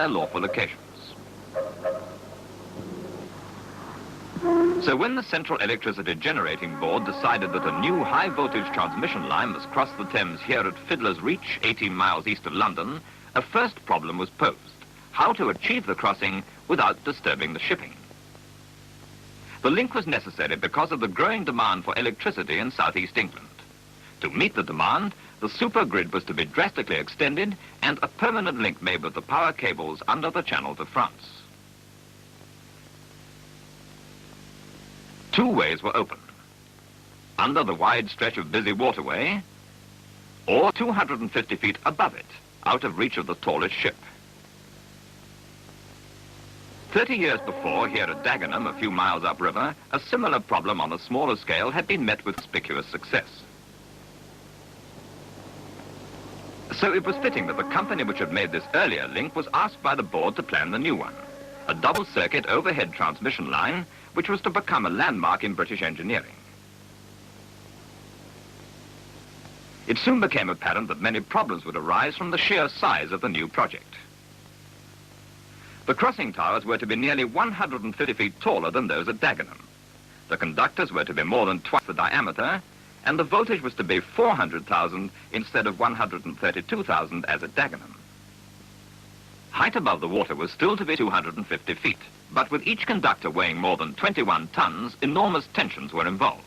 their lawful occasions. So when the Central Electricity Generating Board decided that a new high-voltage transmission line must cross the Thames here at Fiddler's Reach, 18 miles east of London, a first problem was posed: how to achieve the crossing without disturbing the shipping. The link was necessary because of the growing demand for electricity in southeast England. To meet the demand, the supergrid was to be drastically extended and a permanent link made with the power cables under the Channel to France. Two ways were open: under the wide stretch of busy waterway, or 250 feet above it, out of reach of the tallest ship. 30 years before, here at Dagenham, a few miles upriver, a similar problem on a smaller scale had been met with conspicuous success. So it was fitting that the company which had made this earlier link was asked by the board to plan the new one, a double-circuit overhead transmission line which was to become a landmark in British engineering. It soon became apparent that many problems would arise from the sheer size of the new project. The crossing towers were to be nearly 150 feet taller than those at Dagenham. The conductors were to be more than twice the diameter, and the voltage was to be 400,000 instead of 132,000 as at Dagenham. Height above the water was still to be 250 feet, but with each conductor weighing more than 21 tons, enormous tensions were involved.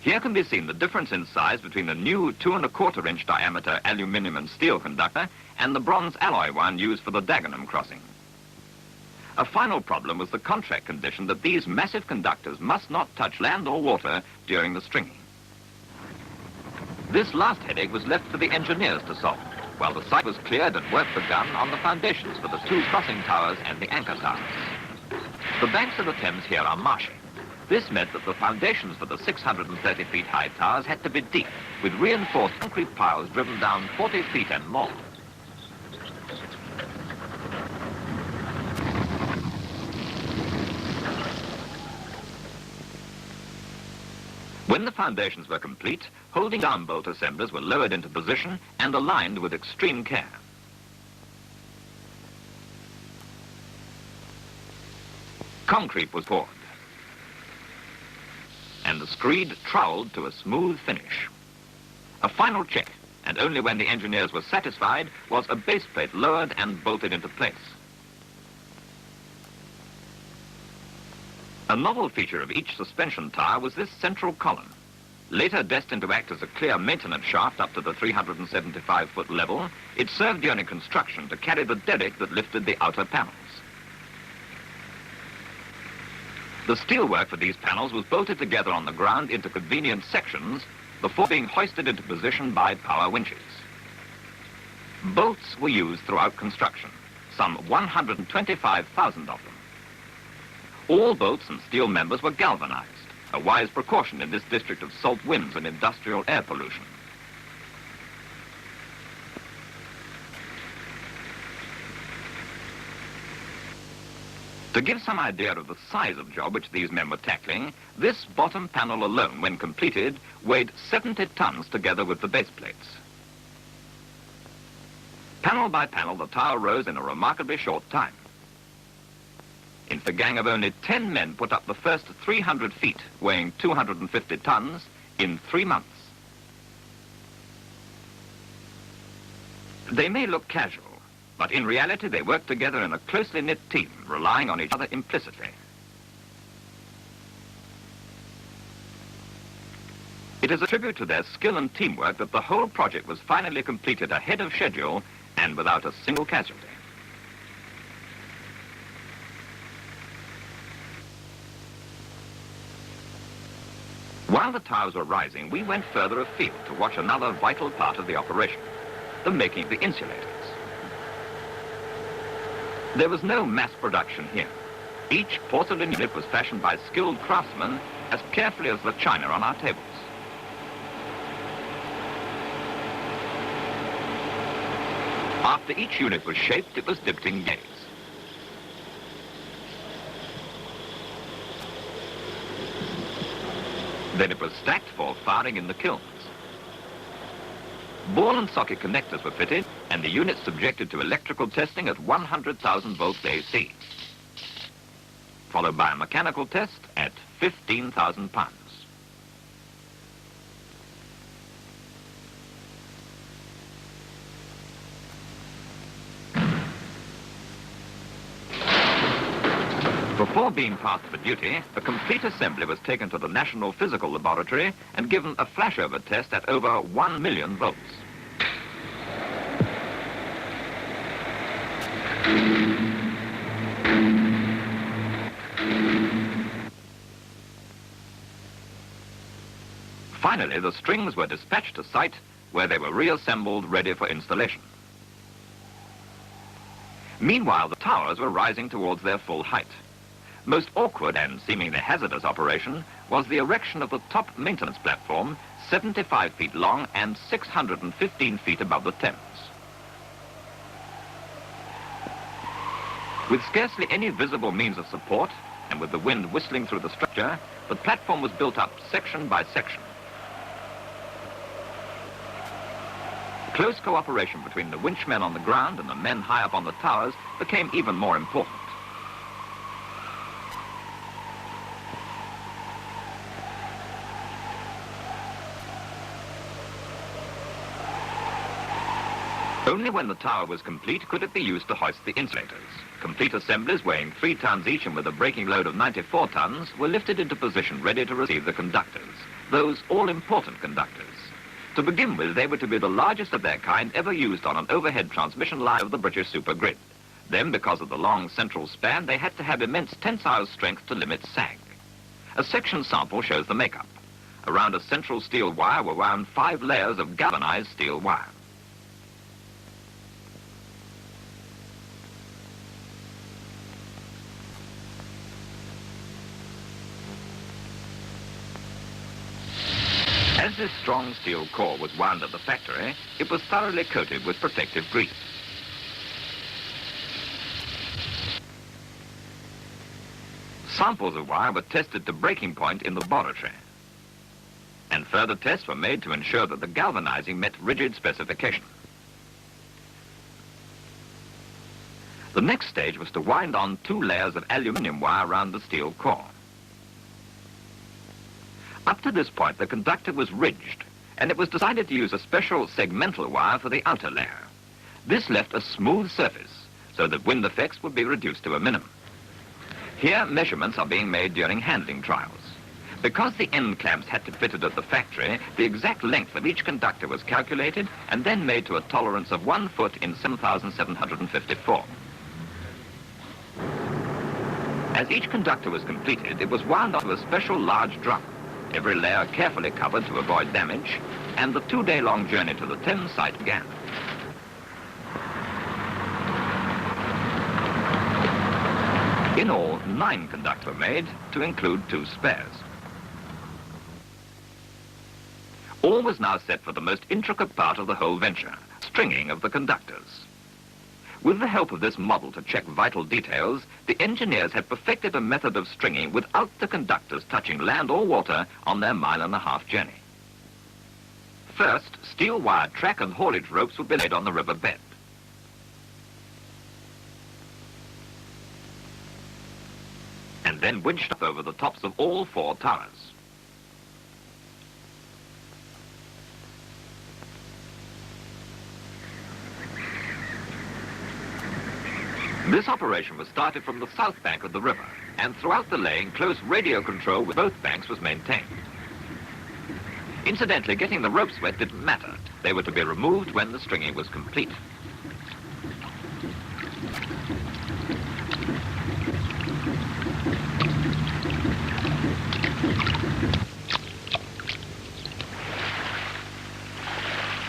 Here can be seen the difference in size between the new 2¼ inch diameter aluminium and steel conductor and the bronze alloy one used for the Dagenham crossing. A final problem was the contract condition that these massive conductors must not touch land or water during the stringing. This last headache was left for the engineers to solve, while the site was cleared and work begun on the foundations for the two crossing towers and the anchor towers. The banks of the Thames here are marshy. This meant that the foundations for the 630 feet high towers had to be deep, with reinforced concrete piles driven down 40 feet and more. When the foundations were complete, holding down bolt assemblies were lowered into position and aligned with extreme care. Concrete was poured, and the screed troweled to a smooth finish. A final check, and only when the engineers were satisfied was a base plate lowered and bolted into place. A novel feature of each suspension tower was this central column. Later destined to act as a clear maintenance shaft up to the 375-foot level, it served during construction to carry the derrick that lifted the outer panels. The steelwork for these panels was bolted together on the ground into convenient sections before being hoisted into position by power winches. Bolts were used throughout construction, some 125,000 of them. All bolts and steel members were galvanized, a wise precaution in this district of salt winds and industrial air pollution. To give some idea of the size of job which these men were tackling, this bottom panel alone, when completed, weighed 70 tons together with the base plates. Panel by panel, the tower rose in a remarkably short time. In a gang of only 10 men put up the first 300 feet, weighing 250 tons, in 3 months. They may look casual, but in reality they work together in a closely knit team, relying on each other implicitly. It is a tribute to their skill and teamwork that the whole project was finally completed ahead of schedule and without a single casualty. While the towers were rising, we went further afield to watch another vital part of the operation, the making of the insulators. There was no mass production here. Each porcelain unit was fashioned by skilled craftsmen as carefully as the china on our tables. After each unit was shaped, it was dipped in glaze. Then it was stacked for firing in the kilns. Ball and socket connectors were fitted, and and the units subjected to electrical testing at 100,000 volts AC, followed by a mechanical test at 15,000 pounds. Before being passed for duty, a complete assembly was taken to the National Physical Laboratory and given a flashover test at over 1 million volts. Finally, the strings were dispatched to site where they were reassembled ready for installation. Meanwhile, the towers were rising towards their full height. Most awkward and seemingly hazardous operation was the erection of the top maintenance platform, 75 feet long and 615 feet above the Thames. With scarcely any visible means of support, and with the wind whistling through the structure, the platform was built up section by section. Close cooperation between the winchmen on the ground and the men high up on the towers became even more important. Only when the tower was complete could it be used to hoist the insulators. Complete assemblies weighing 3 tons each and with a braking load of 94 tons were lifted into position ready to receive the conductors, those all-important conductors. To begin with, they were to be the largest of their kind ever used on an overhead transmission line of the British supergrid. Then, because of the long central span, they had to have immense tensile strength to limit sag. A section sample shows the makeup. Around a central steel wire were wound 5 layers of galvanized steel wire. As this strong steel core was wound at the factory, it was thoroughly coated with protective grease. Samples of wire were tested to breaking point in the laboratory, and further tests were made to ensure that the galvanizing met rigid specification. The next stage was to wind on 2 layers of aluminium wire around the steel core. Up to this point, the conductor was ridged, and it was decided to use a special segmental wire for the outer layer. This left a smooth surface, so that wind effects would be reduced to a minimum. Here, measurements are being made during handling trials. Because the end clamps had to be fitted at the factory, the exact length of each conductor was calculated and then made to a tolerance of 1 foot in 7,754. As each conductor was completed, it was wound onto a special large drum, every layer carefully covered to avoid damage, and the 2-day-long journey to the Thames site began. In all, 9 conductors were made, to include 2 spares. All was now set for the most intricate part of the whole venture, stringing of the conductors. With the help of this model to check vital details, the engineers had perfected a method of stringing without the conductors touching land or water on their 1.5-mile journey. First, steel wire track and haulage ropes would be laid on the river bed. And then winched up over the tops of all 4 towers. This operation was started from the south bank of the river, and throughout the laying, close radio control with both banks was maintained. Incidentally, getting the ropes wet didn't matter. They were to be removed when the stringing was complete.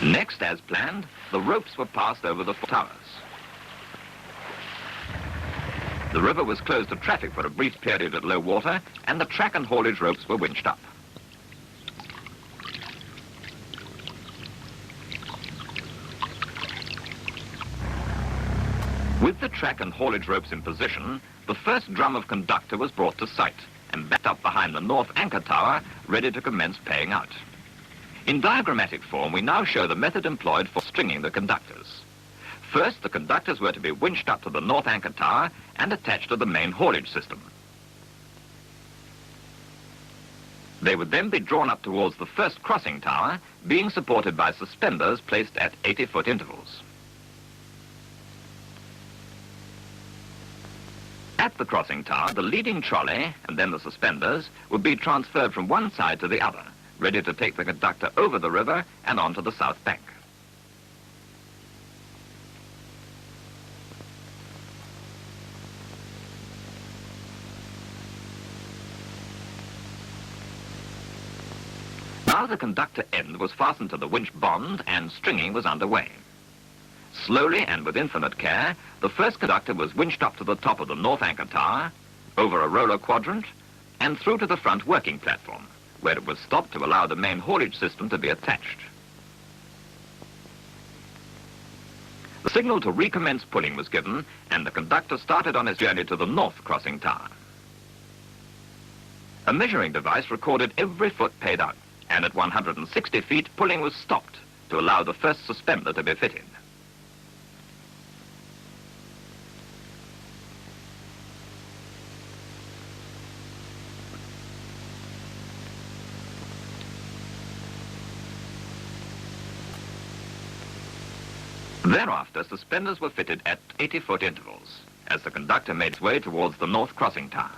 Next, as planned, the ropes were passed over the 4 towers. The river was closed to traffic for a brief period at low water, and the track and haulage ropes were winched up. With the track and haulage ropes in position, the first drum of conductor was brought to site and backed up behind the north anchor tower, ready to commence paying out. In diagrammatic form, we now show the method employed for stringing the conductors. First, the conductors were to be winched up to the north anchor tower and attached to the main haulage system. They would then be drawn up towards the first crossing tower, being supported by suspenders placed at 80-foot intervals. At the crossing tower, the leading trolley and then the suspenders would be transferred from one side to the other, ready to take the conductor over the river and onto the south bank. Now the conductor end was fastened to the winch bond and stringing was underway. Slowly and with infinite care, the first conductor was winched up to the top of the north anchor tower, over a roller quadrant, and through to the front working platform, where it was stopped to allow the main haulage system to be attached. The signal to recommence pulling was given, and the conductor started on his journey to the north crossing tower. A measuring device recorded every foot paid out, and at 160 feet, pulling was stopped to allow the first suspender to be fitted. Thereafter, suspenders were fitted at 80-foot intervals as the conductor made its way towards the north crossing tower.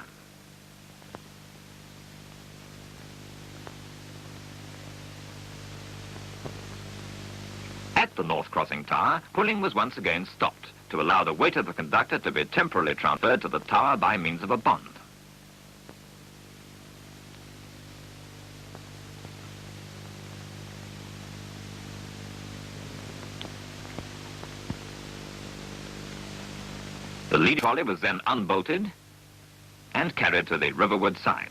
At the north crossing tower, pulling was once again stopped to allow the weight of the conductor to be temporarily transferred to the tower by means of a bond. The lead trolley was then unbolted and carried to the riverward side.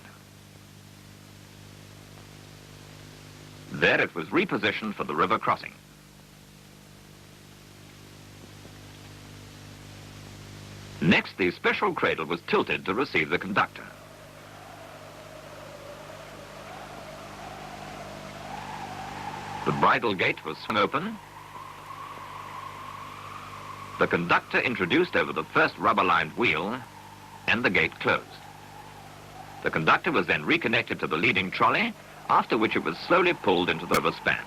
There it was repositioned for the river crossing. Next, the special cradle was tilted to receive the conductor. The bridle gate was swung open. The conductor introduced over the first rubber-lined wheel, and the gate closed. The conductor was then reconnected to the leading trolley, after which it was slowly pulled into the river span.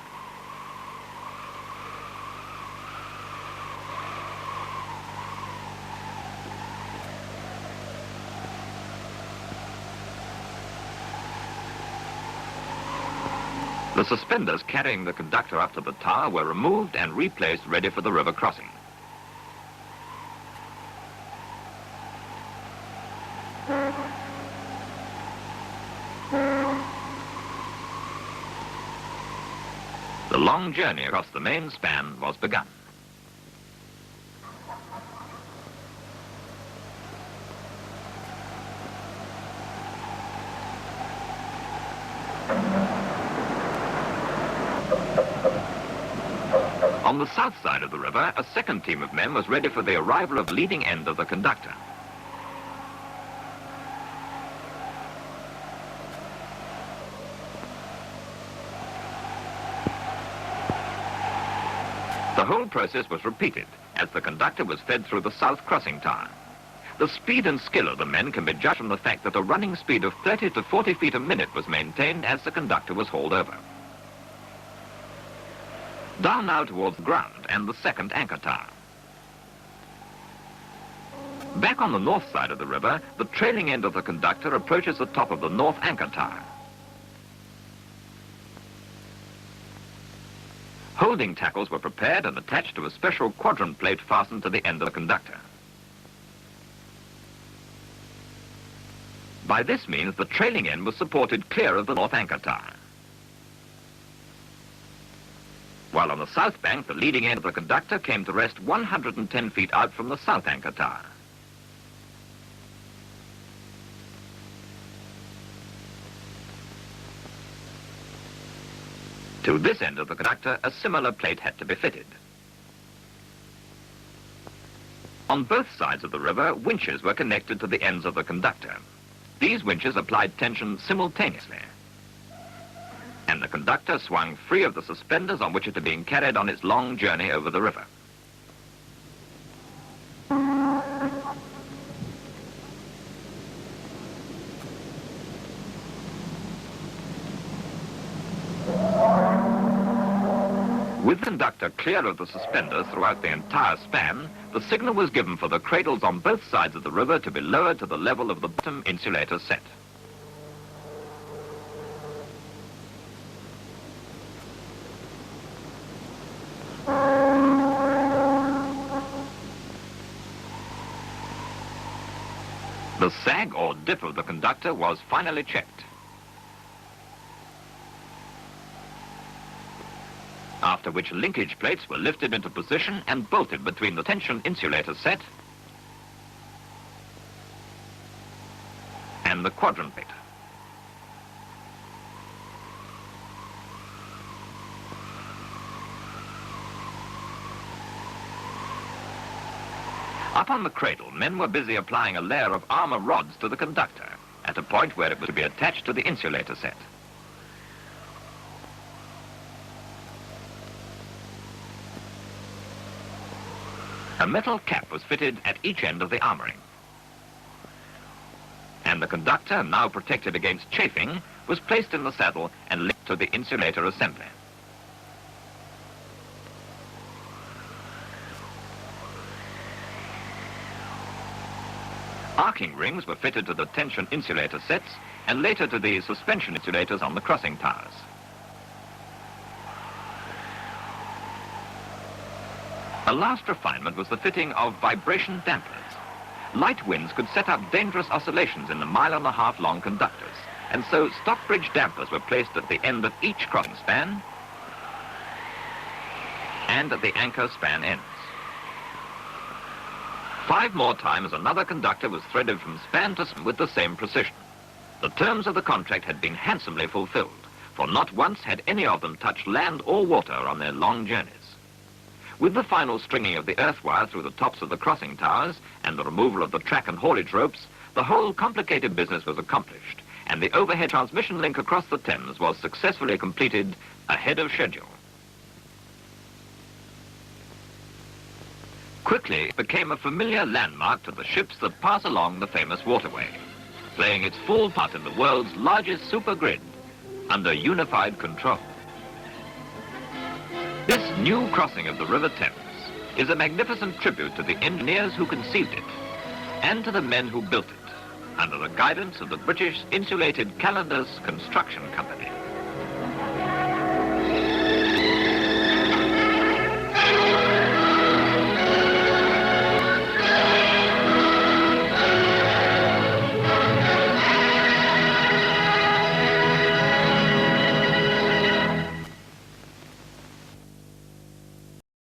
The suspenders carrying the conductor up to the tower were removed and replaced ready for the river crossing. The long journey across the main span was begun. On the south side of the river, a second team of men was ready for the arrival of the leading end of the conductor. The whole process was repeated as the conductor was fed through the south crossing tower. The speed and skill of the men can be judged from the fact that a running speed of 30 to 40 feet a minute was maintained as the conductor was hauled over. Down now towards the ground and the second anchor tower. Back on the north side of the river, the trailing end of the conductor approaches the top of the north anchor tower. Holding tackles were prepared and attached to a special quadrant plate fastened to the end of the conductor. By this means, the trailing end was supported clear of the north anchor tower. While on the south bank, the leading end of the conductor came to rest 110 feet out from the south anchor tower. To this end of the conductor, a similar plate had to be fitted. On both sides of the river, winches were connected to the ends of the conductor. These winches applied tension simultaneously, and the conductor swung free of the suspenders on which it had been carried on its long journey over the river. conductor clear of the suspenders throughout the entire span, the signal was given for the cradles on both sides of the river to be lowered to the level of the bottom insulator set. The sag or dip of the conductor was finally checked. After which linkage plates were lifted into position and bolted between the tension insulator set and the quadrant plate. Up on the cradle, men were busy applying a layer of armor rods to the conductor at a point where it was to be attached to the insulator set. A metal cap was fitted at each end of the armoring, and the conductor, now protected against chafing, was placed in the saddle and linked to the insulator assembly. Arcing rings were fitted to the tension insulator sets and later to the suspension insulators on the crossing towers. A last refinement was the fitting of vibration dampers. Light winds could set up dangerous oscillations in the 1.5 mile long conductors, and so Stockbridge dampers were placed at the end of each crossing span and at the anchor span ends. 5 more times another conductor was threaded from span to span with the same precision. The terms of the contract had been handsomely fulfilled, for not once had any of them touched land or water on their long journeys. With the final stringing of the earth wire through the tops of the crossing towers and the removal of the track and haulage ropes, the whole complicated business was accomplished, and the overhead transmission link across the Thames was successfully completed ahead of schedule. Quickly it became a familiar landmark to the ships that pass along the famous waterway, playing its full part in the world's largest supergrid under unified control. This new crossing of the River Thames is a magnificent tribute to the engineers who conceived it and to the men who built it under the guidance of the British Insulated Calendars Construction Company.